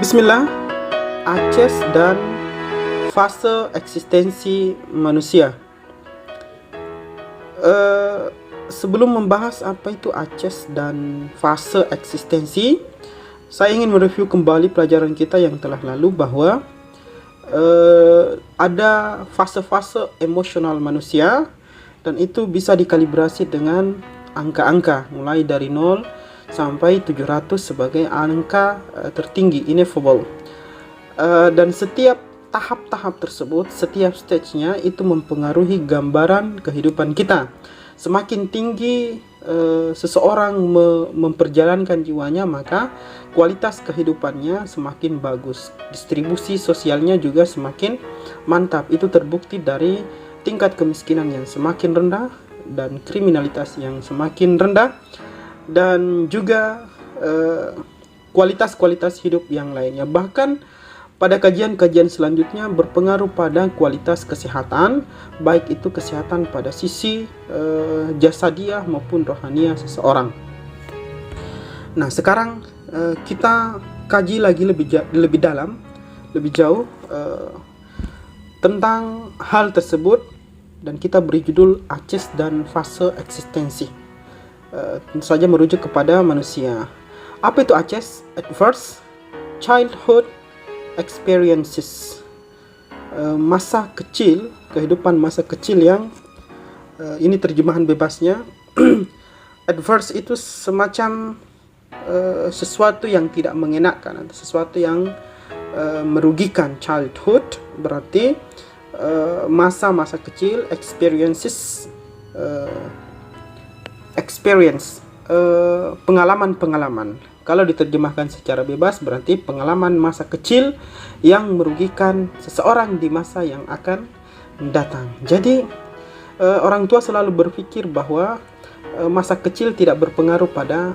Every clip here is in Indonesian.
Bismillah, Aches dan fase eksistensi manusia. Sebelum membahas apa itu Aches dan fase eksistensi, saya ingin mereview kembali pelajaran kita yang telah lalu bahwa ada fase-fase emosional manusia dan itu bisa dikalibrasi dengan angka-angka mulai dari 0 sampai 700 sebagai angka tertinggi, ineffable. Dan setiap tahap-tahap tersebut, setiap stage-nya itu mempengaruhi gambaran kehidupan kita. Semakin tinggi seseorang memperjalankan jiwanya, maka kualitas kehidupannya semakin bagus. Distribusi sosialnya juga semakin mantap. Itu terbukti dari tingkat kemiskinan yang semakin rendah dan kriminalitas yang semakin rendah, dan juga kualitas-kualitas hidup yang lainnya. Bahkan pada kajian-kajian selanjutnya berpengaruh pada kualitas kesehatan, baik itu kesehatan pada sisi jasadiah maupun rohaniah seseorang. Nah, sekarang kita kaji lagi lebih dalam, lebih jauh tentang hal tersebut, dan kita beri judul Aches dan fase eksistensi. Tentu saja merujuk kepada manusia. Apa itu Aches? Adverse childhood experiences, masa kecil, kehidupan masa kecil yang ini terjemahan bebasnya. Adverse itu semacam sesuatu yang tidak mengenakan atau sesuatu yang merugikan. Childhood berarti masa-masa kecil, experiences, pengalaman-pengalaman. Kalau diterjemahkan secara bebas berarti pengalaman masa kecil yang merugikan seseorang di masa yang akan datang. Jadi orang tua selalu berpikir bahwa masa kecil tidak berpengaruh pada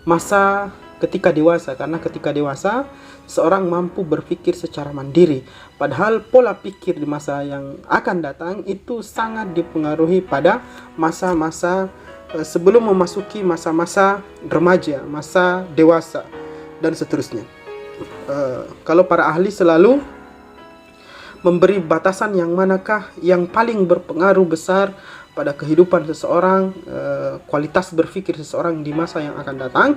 masa ketika dewasa, karena ketika dewasa seorang mampu berpikir secara mandiri. Padahal pola pikir di masa yang akan datang itu sangat dipengaruhi pada masa-masa sebelum memasuki masa-masa remaja, masa dewasa, dan seterusnya. Kalau para ahli selalu memberi batasan yang manakah yang paling berpengaruh besar pada kehidupan seseorang, kualitas berpikir seseorang di masa yang akan datang,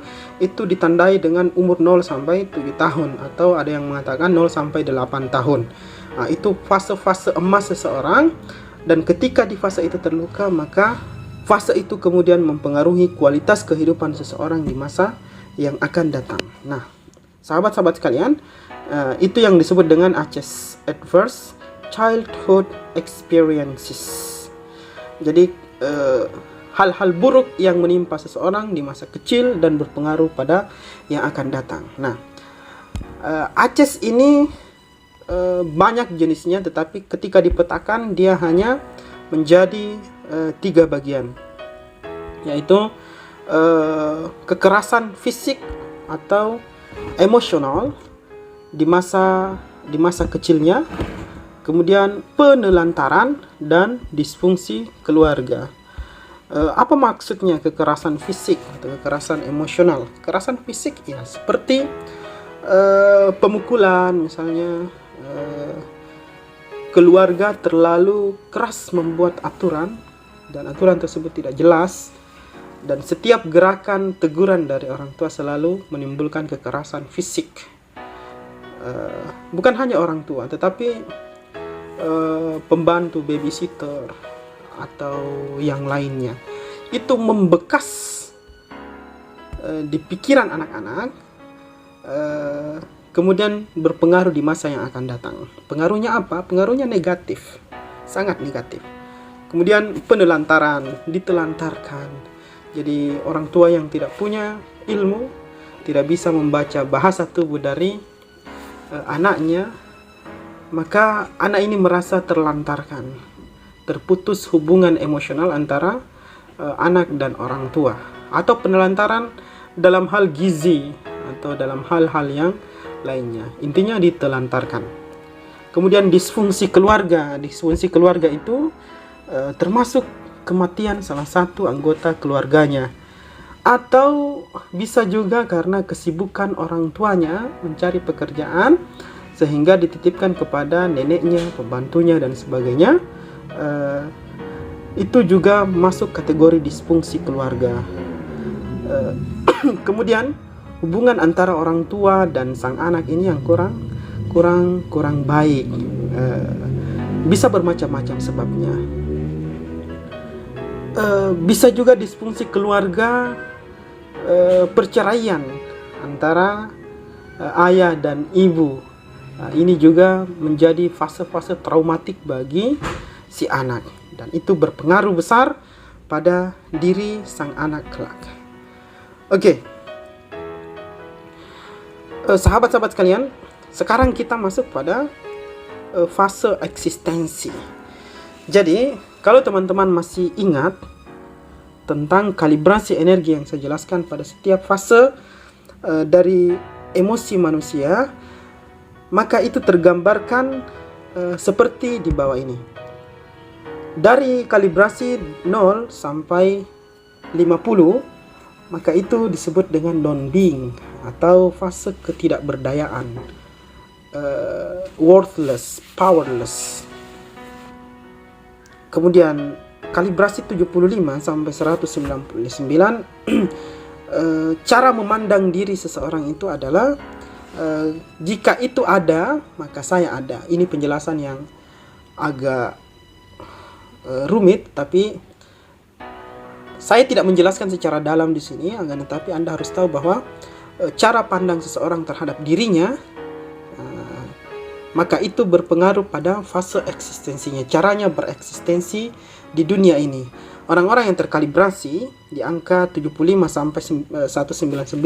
itu ditandai dengan umur 0 sampai 7 tahun, atau ada yang mengatakan 0 sampai 8 tahun. Nah, itu fase-fase emas seseorang, dan ketika di fase itu terluka, maka fase itu kemudian mempengaruhi kualitas kehidupan seseorang di masa yang akan datang. Nah, sahabat-sahabat sekalian, itu yang disebut dengan Aches, Adverse Childhood Experiences. Jadi hal-hal buruk yang menimpa seseorang di masa kecil dan berpengaruh pada yang akan datang. Nah, Aches ini banyak jenisnya, tetapi ketika dipetakan dia hanya menjadi 3 bagian, yaitu kekerasan fisik atau emosional di masa kecilnya, kemudian penelantaran dan disfungsi keluarga. Apa maksudnya kekerasan fisik atau kekerasan emosional? Kekerasan fisik ya seperti pemukulan misalnya. Keluarga terlalu keras membuat aturan dan aturan tersebut tidak jelas, dan setiap gerakan teguran dari orang tua selalu menimbulkan kekerasan fisik. Bukan hanya orang tua, tetapi pembantu, babysitter, atau yang lainnya. Itu membekas di pikiran anak-anak, kemudian berpengaruh di masa yang akan datang. Pengaruhnya apa? Pengaruhnya negatif, sangat negatif. Kemudian penelantaran, ditelantarkan. Jadi orang tua yang tidak punya ilmu, tidak bisa membaca bahasa tubuh dari anaknya, maka anak ini merasa terlantarkan. Terputus hubungan emosional antara anak dan orang tua. Atau penelantaran dalam hal gizi atau dalam hal-hal yang lainnya. Intinya ditelantarkan. Kemudian disfungsi keluarga. Disfungsi keluarga itu termasuk kematian salah satu anggota keluarganya. Atau bisa juga karena kesibukan orang tuanya mencari pekerjaan sehingga dititipkan kepada neneknya, pembantunya dan sebagainya. Itu juga masuk kategori disfungsi keluarga. Kemudian hubungan antara orang tua dan sang anak ini yang kurang baik. Bisa bermacam-macam sebabnya. Bisa juga disfungsi keluarga, perceraian antara ayah dan ibu. Ini juga menjadi fase-fase traumatik bagi si anak, dan itu berpengaruh besar pada diri sang anak kelak. Oke. Sahabat-sahabat sekalian, sekarang kita masuk pada fase eksistensi. Jadi, kalau teman-teman masih ingat tentang kalibrasi energi yang saya jelaskan pada setiap fase dari emosi manusia, maka itu tergambarkan seperti di bawah ini. Dari kalibrasi 0 sampai 50, maka itu disebut dengan non-being atau fase ketidakberdayaan, worthless, powerless. Kemudian kalibrasi 75 sampai 199, cara memandang diri seseorang itu adalah jika itu ada, maka saya ada. Ini penjelasan yang agak rumit, tapi saya tidak menjelaskan secara dalam di sini. Tetapi Anda harus tahu bahwa cara pandang seseorang terhadap dirinya, maka itu berpengaruh pada fase eksistensinya, caranya bereksistensi di dunia ini. Orang-orang yang terkalibrasi di angka 75 sampai 199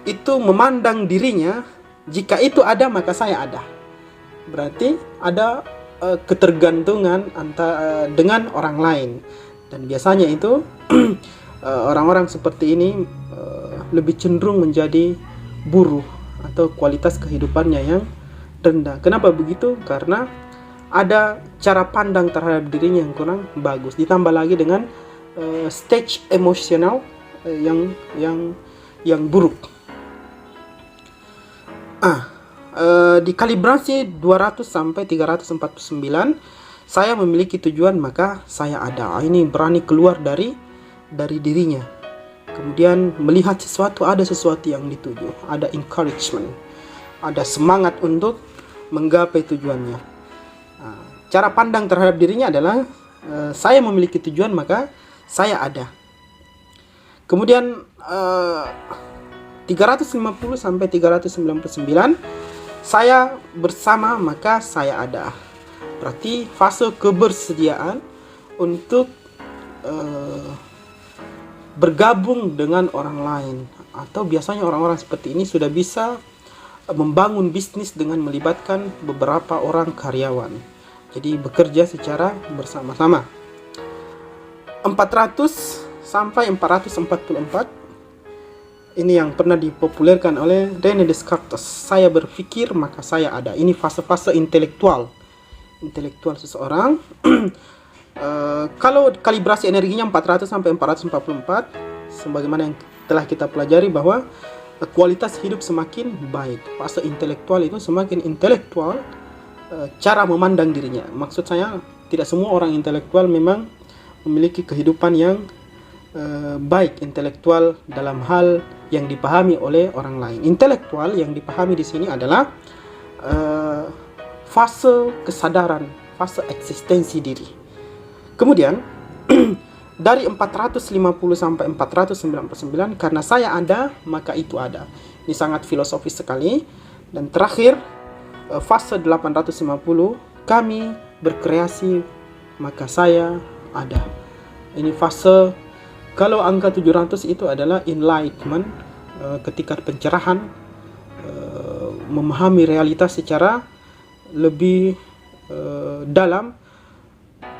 itu memandang dirinya, jika itu ada maka saya ada. Berarti ada ketergantungan dengan orang lain, dan biasanya itu orang-orang seperti ini lebih cenderung menjadi buruh atau kualitas kehidupannya yang rendah. Kenapa begitu? Karena ada cara pandang terhadap dirinya yang kurang bagus, ditambah lagi dengan stage emosional yang buruk. Di kalibrasi 200 sampai 349, saya memiliki tujuan maka saya ada. Ini berani keluar dari dirinya. Kemudian melihat ada sesuatu yang dituju, ada encouragement, ada semangat untuk menggapai tujuannya. Cara pandang terhadap dirinya adalah saya memiliki tujuan maka saya ada. Kemudian 350 sampai 399, saya bersama maka saya ada. Berarti fase kebersediaan untuk bergabung dengan orang lain, atau biasanya orang-orang seperti ini sudah bisa membangun bisnis dengan melibatkan beberapa orang karyawan. Jadi bekerja secara bersama-sama. 400 sampai 444, ini yang pernah dipopulerkan oleh René Descartes. Saya berpikir maka saya ada. Ini fase-fase intelektual seseorang. Kalau kalibrasi energinya 400 sampai 444, sebagaimana yang telah kita pelajari bahwa kualitas hidup semakin baik. Fase intelektual itu semakin intelektual cara memandang dirinya. Maksud saya, tidak semua orang intelektual memang memiliki kehidupan yang baik intelektual dalam hal yang dipahami oleh orang lain. Intelektual yang dipahami di sini adalah fase kesadaran, fase eksistensi diri. Kemudian dari 450 sampai 499, karena saya ada maka itu ada. Ini sangat filosofis sekali. Dan terakhir fase 850, kami berkreasi maka saya ada. Ini fase, kalau angka 700 itu adalah enlightenment, ketika pencerahan, memahami realitas secara lebih dalam.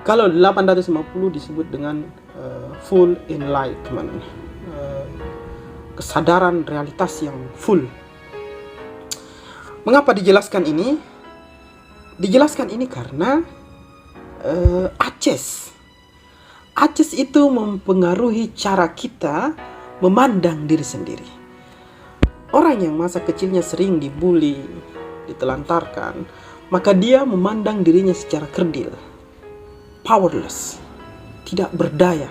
Kalau 850 disebut dengan full enlightenment, kesadaran realitas yang full. Mengapa dijelaskan ini? Dijelaskan ini karena Aces itu mempengaruhi cara kita memandang diri sendiri. Orang yang masa kecilnya sering dibully, ditelantarkan, maka dia memandang dirinya secara kerdil, powerless, tidak berdaya,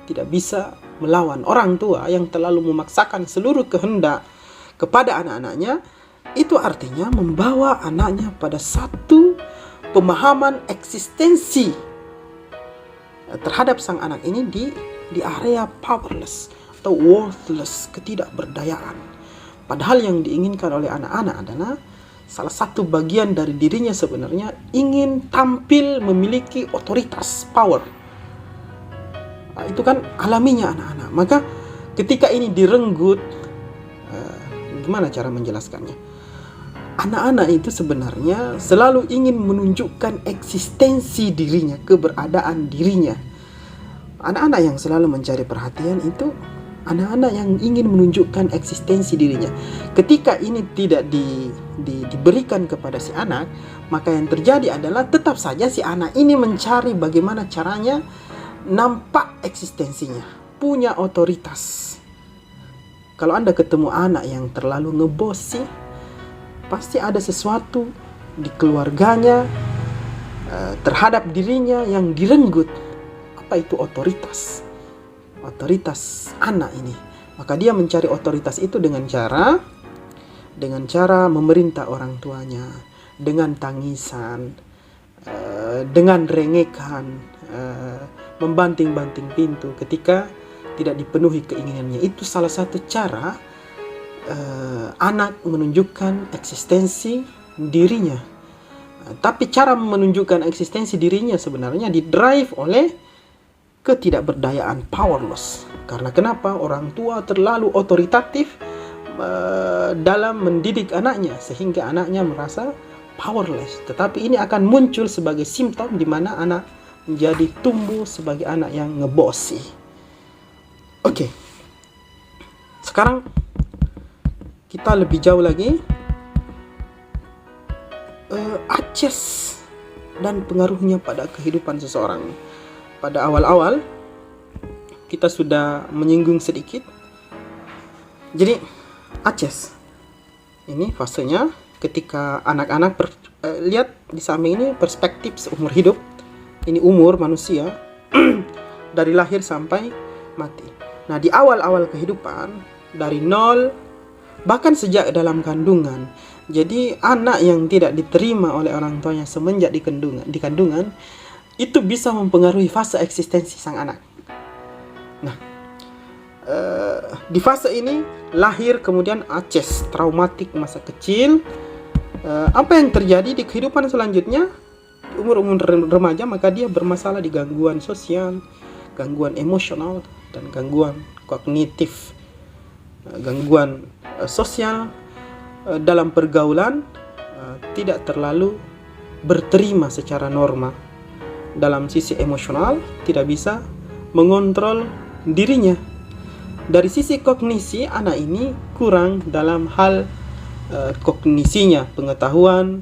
tidak bisa melawan orang tua yang terlalu memaksakan seluruh kehendak kepada anak-anaknya. Itu artinya membawa anaknya pada satu pemahaman eksistensi terhadap sang anak ini di area powerless atau worthless, ketidakberdayaan. Padahal yang diinginkan oleh anak-anak adalah salah satu bagian dari dirinya sebenarnya ingin tampil memiliki otoritas, power. Itu kan alaminya anak-anak. Maka ketika ini direnggut, gimana cara menjelaskannya? Anak-anak itu sebenarnya selalu ingin menunjukkan eksistensi dirinya, keberadaan dirinya. Anak-anak yang selalu mencari perhatian itu anak-anak yang ingin menunjukkan eksistensi dirinya. Ketika ini tidak diberikan kepada si anak, maka yang terjadi adalah tetap saja si anak ini mencari bagaimana caranya nampak eksistensinya, punya otoritas. Kalau Anda ketemu anak yang terlalu ngebosi, pasti ada sesuatu di keluarganya terhadap dirinya yang direnggut. Apa itu otoritas? Otoritas anak ini. Maka dia mencari otoritas itu dengan cara memerintah orang tuanya, dengan tangisan, dengan rengekan, membanting-banting pintu ketika tidak dipenuhi keinginannya. Itu salah satu cara anak menunjukkan eksistensi dirinya. Tapi cara menunjukkan eksistensi dirinya sebenarnya didrive oleh ketidakberdayaan, powerless. Karena kenapa? Orang tua terlalu otoritatif dalam mendidik anaknya sehingga anaknya merasa powerless. Tetapi ini akan muncul sebagai simptom di mana anak menjadi tumbuh sebagai anak yang ngebosi. Oke. Sekarang kita lebih jauh lagi, aces dan pengaruhnya pada kehidupan seseorang. Pada awal-awal kita sudah menyinggung sedikit. Jadi aces ini fasenya ketika anak-anak lihat di samping ini perspektif seumur hidup. Ini umur manusia dari lahir sampai mati. Nah, di awal-awal kehidupan dari nol, bahkan sejak dalam kandungan. Jadi anak yang tidak diterima oleh orang tuanya semenjak di kandungan itu bisa mempengaruhi fase eksistensi sang anak. Nah, di fase ini lahir kemudian aces, traumatik masa kecil. Apa yang terjadi di kehidupan selanjutnya? Di umur-umur remaja maka dia bermasalah di gangguan sosial, gangguan emosional, dan gangguan kognitif, gangguan sosial dalam pergaulan, tidak terlalu berterima secara normal. Dalam sisi emosional tidak bisa mengontrol dirinya. Dari sisi kognisi, anak ini kurang dalam hal kognisinya, pengetahuan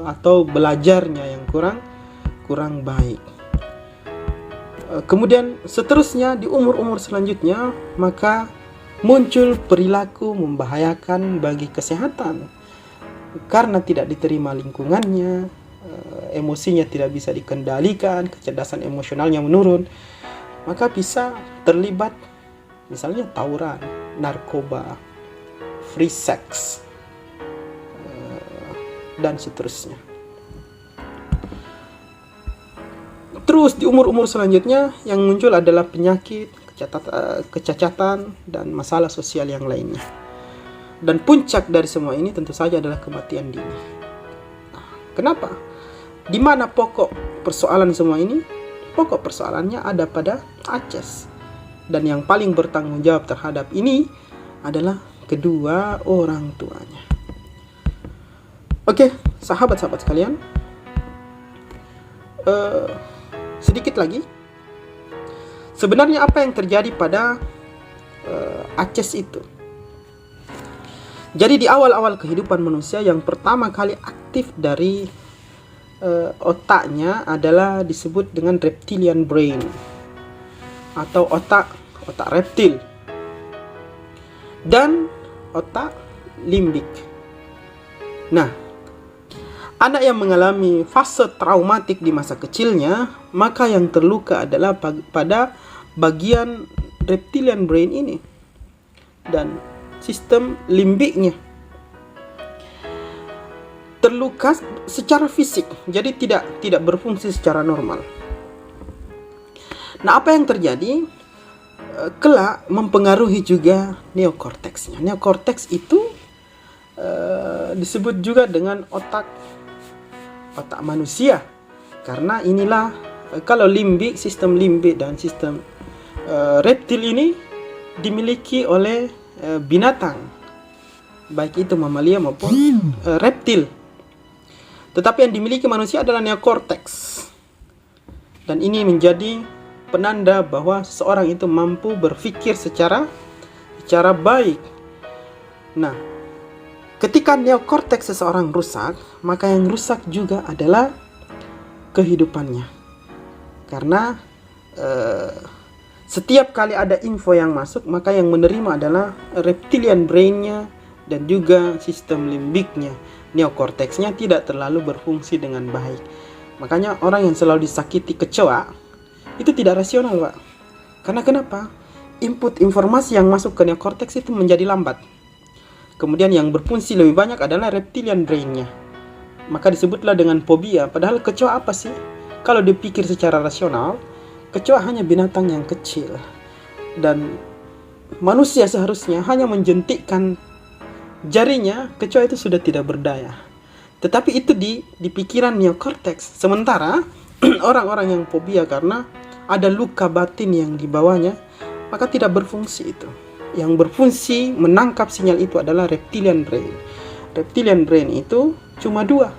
atau belajarnya yang kurang baik. Kemudian seterusnya di umur-umur selanjutnya maka muncul perilaku membahayakan bagi kesehatan karena tidak diterima lingkungannya, emosinya tidak bisa dikendalikan, kecerdasan emosionalnya menurun, maka bisa terlibat misalnya tawuran, narkoba, free sex, dan seterusnya. Terus di umur-umur selanjutnya yang muncul adalah penyakit, kecacatan, dan masalah sosial yang lainnya. Dan puncak dari semua ini tentu saja adalah kematian dini. Kenapa? Di mana pokok persoalan semua ini? Pokok persoalannya ada pada aces. Dan yang paling bertanggung jawab terhadap ini adalah kedua orang tuanya. Oke, sahabat-sahabat sekalian. Sedikit lagi. Sebenarnya apa yang terjadi pada aces itu? Jadi di awal-awal kehidupan manusia yang pertama kali aktif dari otaknya adalah disebut dengan reptilian brain. atau otak reptil, dan otak limbik. Nah, anak yang mengalami fase traumatik di masa kecilnya, maka yang terluka adalah pada bagian reptilian brain ini dan sistem limbiknya. Terluka secara fisik, jadi tidak berfungsi secara normal. Nah, apa yang terjadi? Kelak mempengaruhi juga neokorteksnya. Neokorteks itu disebut juga dengan otak manusia, karena inilah kalau limbik, sistem limbik dan sistem reptil ini dimiliki oleh binatang, baik itu mamalia maupun reptil. Tetapi yang dimiliki manusia adalah neokorteks. Dan ini menjadi penanda bahwa seseorang itu mampu berpikir secara baik. Nah, ketika neokorteks seseorang rusak, maka yang rusak juga adalah kehidupannya. Karena setiap kali ada info yang masuk, maka yang menerima adalah reptilian brainnya dan juga sistem limbiknya. Neokorteksnya tidak terlalu berfungsi dengan baik. Makanya orang yang selalu disakiti kecoa itu tidak rasional, Pak. Karena kenapa? Input informasi yang masuk ke neokorteks itu menjadi lambat. Kemudian yang berfungsi lebih banyak adalah reptilian brainnya. Maka disebutlah dengan fobia. Padahal kecoa apa sih? Kalau dipikir secara rasional, kecoa hanya binatang yang kecil. Dan manusia seharusnya hanya menjentikkan jarinya, kecoa itu sudah tidak berdaya. Tetapi itu di pikiran neokorteks. Sementara orang-orang yang fobia karena ada luka batin yang dibawanya, maka tidak berfungsi itu. Yang berfungsi menangkap sinyal itu adalah reptilian brain. Reptilian brain itu cuma dua,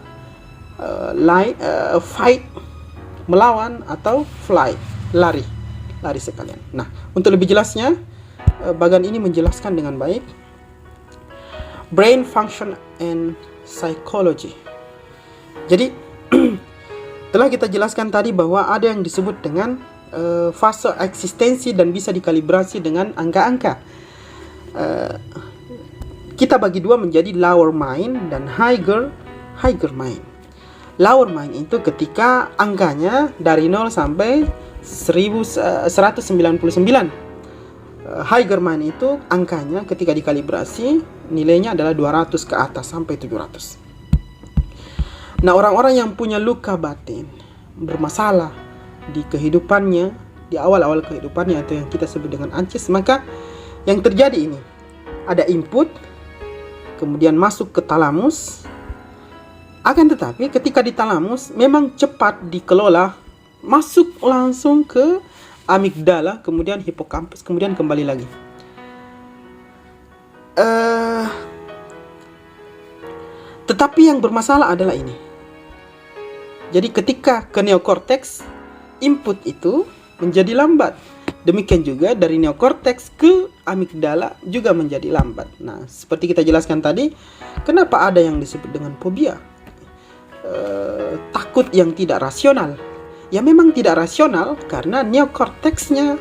fight, melawan, atau fly, lari sekalian. Nah, untuk lebih jelasnya, bagian ini menjelaskan dengan baik brain function and psychology. Jadi telah kita jelaskan tadi bahwa ada yang disebut dengan fase eksistensi dan bisa dikalibrasi dengan angka-angka. Kita bagi dua menjadi lower mind dan higher mind. Lower mind itu ketika angkanya dari 0 sampai 199. Higher mind itu angkanya ketika dikalibrasi nilainya adalah 200 ke atas sampai 700. Nah, orang-orang yang punya luka batin, bermasalah di kehidupannya, di awal-awal kehidupannya, atau yang kita sebut dengan ancis, maka yang terjadi ini, ada input, kemudian masuk ke talamus. Akan tetapi ketika di talamus memang cepat dikelola, masuk langsung ke amigdala, kemudian hipokampus, kemudian kembali lagi. Tetapi yang bermasalah adalah ini. Jadi ketika ke neokorteks, input itu menjadi lambat. Demikian juga dari neokorteks ke amigdala juga menjadi lambat. Nah, seperti kita jelaskan tadi, kenapa ada yang disebut dengan fobia? Takut yang tidak rasional. Ya memang tidak rasional karena neokorteksnya,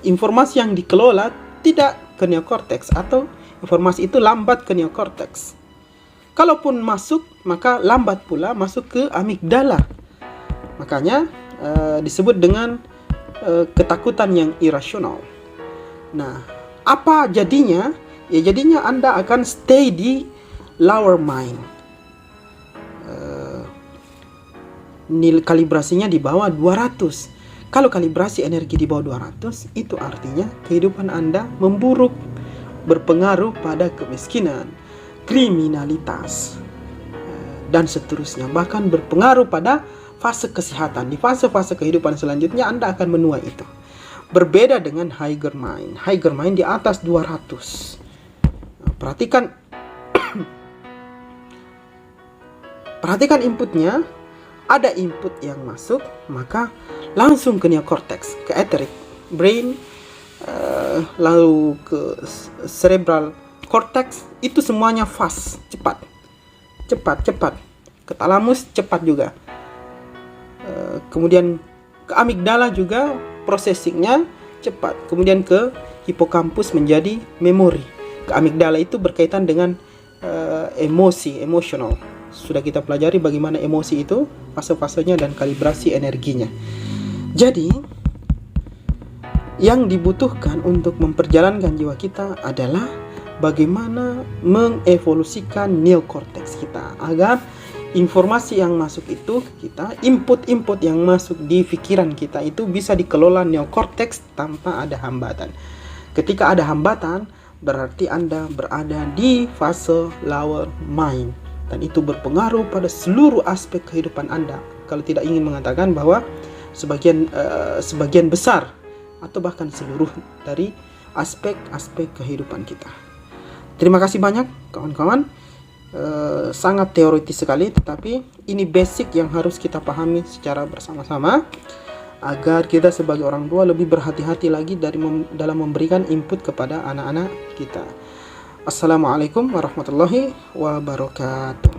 informasi yang dikelola tidak ke neokorteks, atau informasi itu lambat ke neokorteks. Kalaupun masuk, maka lambat pula masuk ke amigdala. Makanya disebut dengan ketakutan yang irasional. Nah, apa jadinya? Ya jadinya Anda akan stay di lower mind. Nilai kalibrasinya di bawah 200. Kalau kalibrasi energi di bawah 200, itu artinya kehidupan Anda memburuk, berpengaruh pada kemiskinan, kriminalitas, dan seterusnya. Bahkan berpengaruh pada fase kesehatan. Di fase-fase kehidupan selanjutnya Anda akan menuai itu. Berbeda dengan higher mind. Higher mind di atas 200. Nah, perhatikan inputnya. Ada input yang masuk, maka langsung ke neokorteks, ke etheric brain, lalu ke cerebral cortex. Itu semuanya fast, cepat. Ke talamus cepat juga. Kemudian ke amigdala juga processingnya cepat. Kemudian ke hipokampus menjadi memori. Ke amigdala itu berkaitan dengan emosi, emosional. Sudah kita pelajari bagaimana emosi itu, fase-fasenya dan kalibrasi energinya. Jadi, yang dibutuhkan untuk memperjalankan jiwa kita adalah bagaimana mengevolusikan neokorteks kita agar informasi yang masuk itu kita, input-input yang masuk di pikiran kita itu bisa dikelola neokorteks tanpa ada hambatan. Ketika ada hambatan, berarti Anda berada di fase lower mind, dan itu berpengaruh pada seluruh aspek kehidupan Anda. Kalau tidak ingin mengatakan bahwa sebagian besar atau bahkan seluruh dari aspek-aspek kehidupan kita. Terima kasih banyak kawan-kawan. Sangat teoritis sekali, tetapi ini basic yang harus kita pahami secara bersama-sama agar kita sebagai orang tua lebih berhati-hati lagi dalam memberikan input kepada anak-anak kita. Assalamualaikum warahmatullahi wabarakatuh.